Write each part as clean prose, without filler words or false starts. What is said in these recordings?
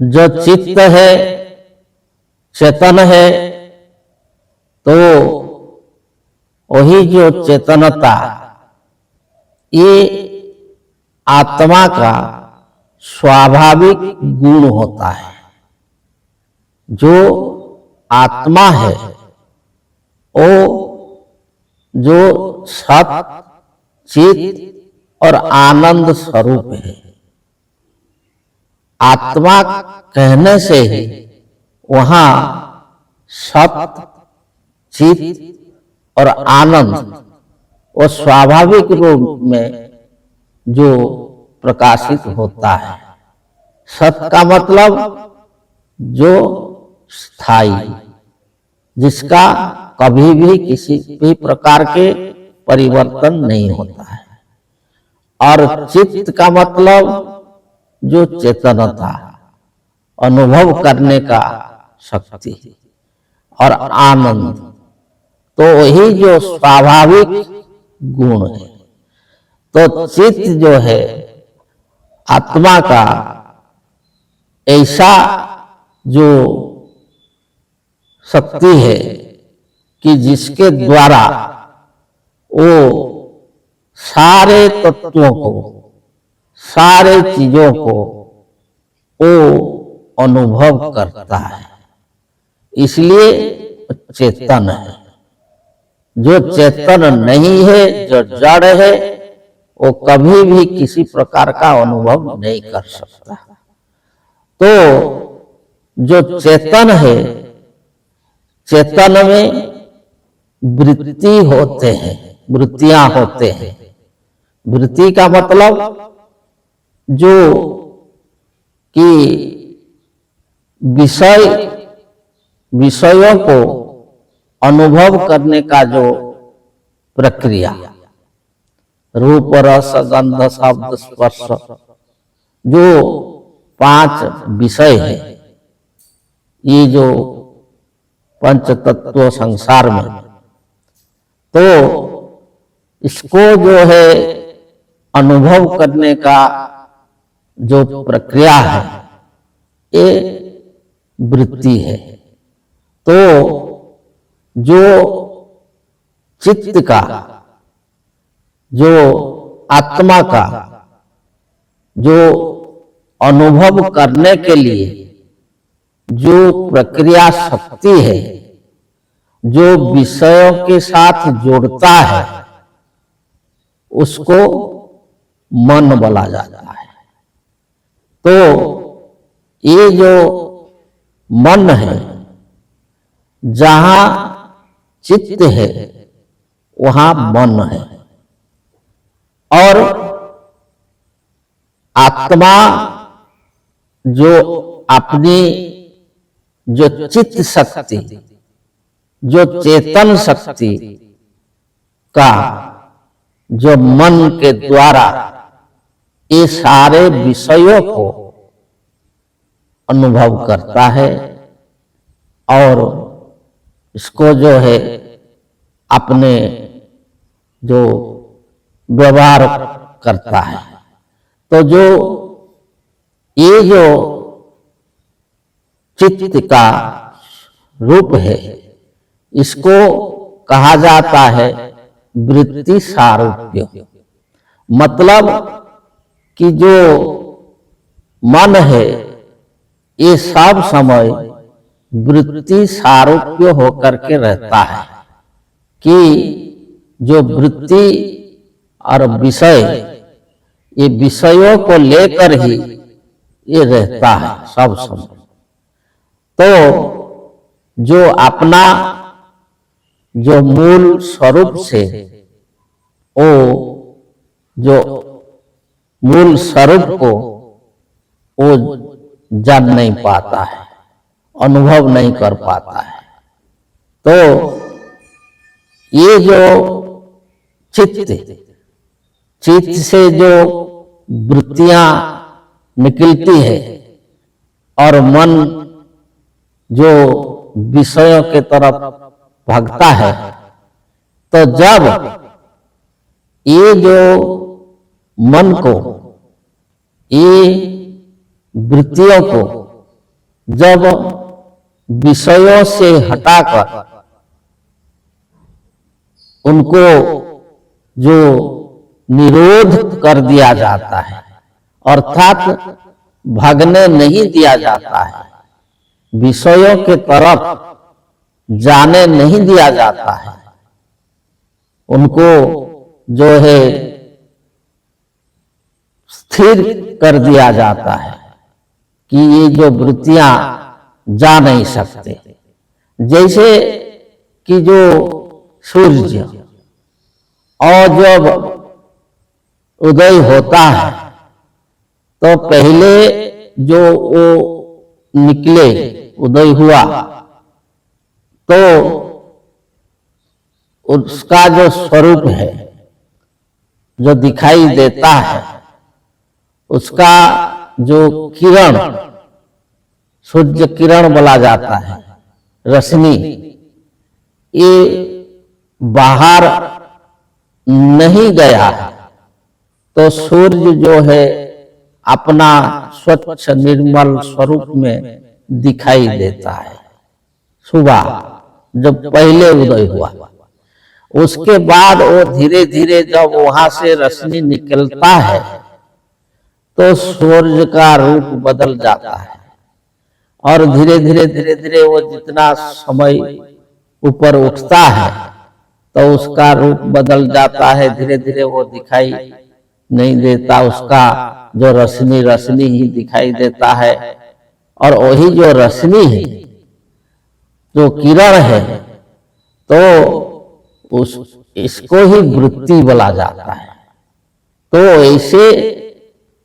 जो चित्त है, चेतन है, तो वही जो चेतनता, ये आत्मा का स्वाभाविक गुण होता है। जो आत्मा है वो जो सत, चित और आनंद स्वरूप है। आत्मा कहने से ही वहां सत, चित और आनंद वो स्वाभाविक रूप में जो प्रकाशित होता है। सत का मतलब जो स्थायी, जिसका कभी भी किसी भी प्रकार के परिवर्तन नहीं होता है। और चित्त का मतलब जो चेतनता, अनुभव करने का शक्ति और आनंद, तो वही जो स्वाभाविक गुण है। तो चित्त जो है आत्मा का ऐसा जो शक्ति है कि जिसके द्वारा वो सारे तत्वों को, सारे चीजों को वो अनुभव करता है, इसलिए चेतन है। जो चेतन नहीं है, जो जड़ है, वो कभी भी किसी प्रकार का अनुभव नहीं कर सकता। तो जो चेतन है, चेतन में वृत्ति होते हैं, वृत्तियां होते हैं। वृत्ति का मतलब जो कि विषयों को अनुभव करने का जो प्रक्रिया, रूप, रस, गंध, शब्द, स्पर्श, जो 5 विषय है, ये जो पंच तत्व संसार में, तो इसको जो है अनुभव करने का जो प्रक्रिया है, ये वृत्ति है। तो जो चित्त का, जो आत्मा का जो अनुभव करने के लिए जो प्रक्रिया शक्ति है, जो विषयों के साथ जोड़ता है, उसको मन बोला जाता है। तो ये जो मन है, जहां चित्त है वहां मन है। और आत्मा जो अपनी जो चित्त शक्ति, जो चेतन शक्ति का जो मन के द्वारा ये सारे विषयों को अनुभव करता है और इसको जो है अपने जो व्यवहार करता है। तो जो ये जो चित्त का रूप है, इसको कहा जाता है वृत्ति सारूप्य। मतलब कि जो मन है ये सब समय वृत्ति सारूप्य होकर के रहता है, कि जो वृत्ति और विषय, ये विषयों को लेकर ही ये रहता है सब समय। तो जो अपना जो मूल स्वरूप से वो जो मूल स्वरूप को वो जान नहीं पाता है, अनुभव नहीं कर पाता है। तो ये जो चित्त से जो वृत्तियां निकलती है और मन जो विषयों के तरफ भागता है, तो जब ये जो मन को, ये वृत्तियों को जब विषयों से हटाकर उनको जो निरोध कर दिया जाता है, अर्थात भागने नहीं दिया जाता है, विषयों के तरफ जाने नहीं दिया जाता है, उनको जो है स्थिर कर दिया जाता है कि ये जो वृत्तियां जा नहीं सकते। जैसे कि जो सूर्य और जब उदय होता है तो पहले जो वो निकले, उदय हुआ, तो उसका जो स्वरूप है जो दिखाई देता है, उसका जो किरण, सूर्य किरण बोला जाता है, रश्मि, ये बाहर नहीं गया है, तो सूर्य जो है अपना स्वच्छ निर्मल स्वरूप में दिखाई देता है। सुबह जब पहले उदय हुआ, उसके बाद वो धीरे धीरे जब वहां से रश्मि निकलता है तो सूर्य का रूप बदल जाता है और धीरे धीरे वो जितना समय ऊपर उठता है तो उसका रूप बदल जाता है, धीरे धीरे वो दिखाई नहीं देता, उसका जो रश्मि ही दिखाई देता है। और वही जो रश्मि है, जो किरण है, तो इसको ही वृत्ति बोला जाता है। तो ऐसे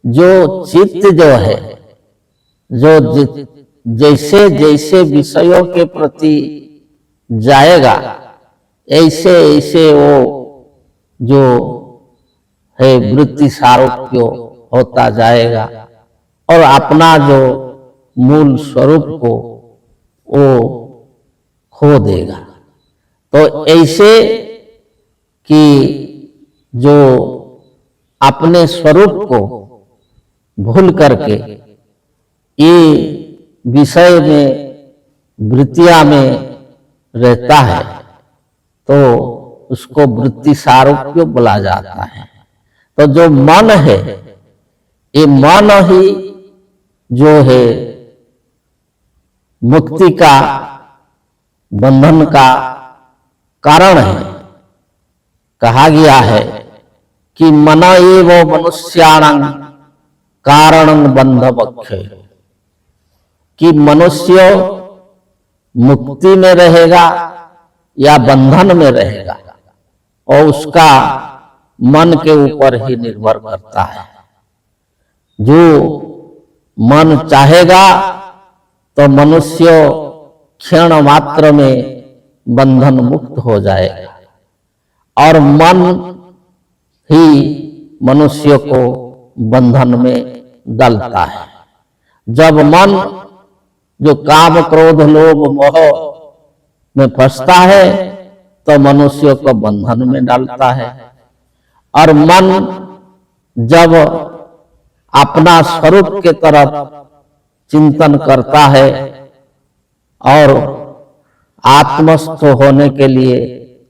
जो चित्त जो है, जो जैसे जैसे विषयों के प्रति जाएगा, ऐसे ऐसे वो जो है वृत्ति सारूप्य होता जाएगा और अपना जो मूल स्वरूप को वो खो देगा। तो ऐसे कि जो अपने स्वरूप को भूल करके ये विषय में, वृत्तियां में रहता है, तो उसको वृत्ति सारूप्य बोला जाता है। तो जो मन है, ये मन ही जो है मुक्ति का, बंधन का कारण है। कहा गया है कि मन एव मनुष्याणां कारणं बंधमोक्षे, कि मनुष्य मुक्ति में रहेगा या बंधन में रहेगा और उसका मन के ऊपर ही निर्भर करता है। जो मन चाहेगा तो मनुष्य क्षण मात्र में बंधन मुक्त हो जाएगा और मन ही मनुष्य को बंधन में डालता है। जब मन जो काम क्रोध लोभ मोह में फंसता है तो मनुष्य को बंधन में डालता है। और मन जब अपना स्वरूप के तरफ चिंतन करता है और आत्मस्थ होने के लिए,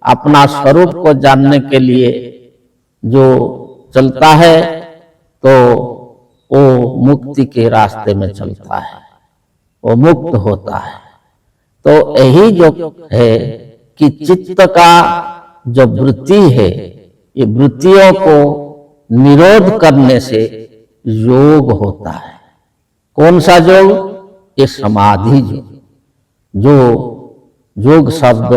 अपना स्वरूप को जानने के लिए जो चलता है, तो वो मुक्ति के रास्ते में चलता है, वो मुक्त होता है। तो यही जो है कि चित्त का जो वृत्ति है, ये वृत्तियों को निरोध करने से योग होता है। कौन सा योग? ये समाधि योग। जो योग शब्द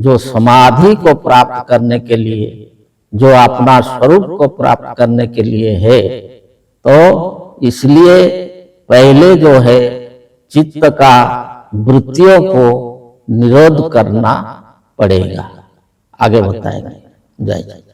जो समाधि को प्राप्त करने के लिए, जो अपना स्वरूप को प्राप्त करने के लिए है, तो इसलिए पहले जो है चित्त का वृत्तियों को निरोध करना पड़ेगा। आगे बताएंगे। जय जय।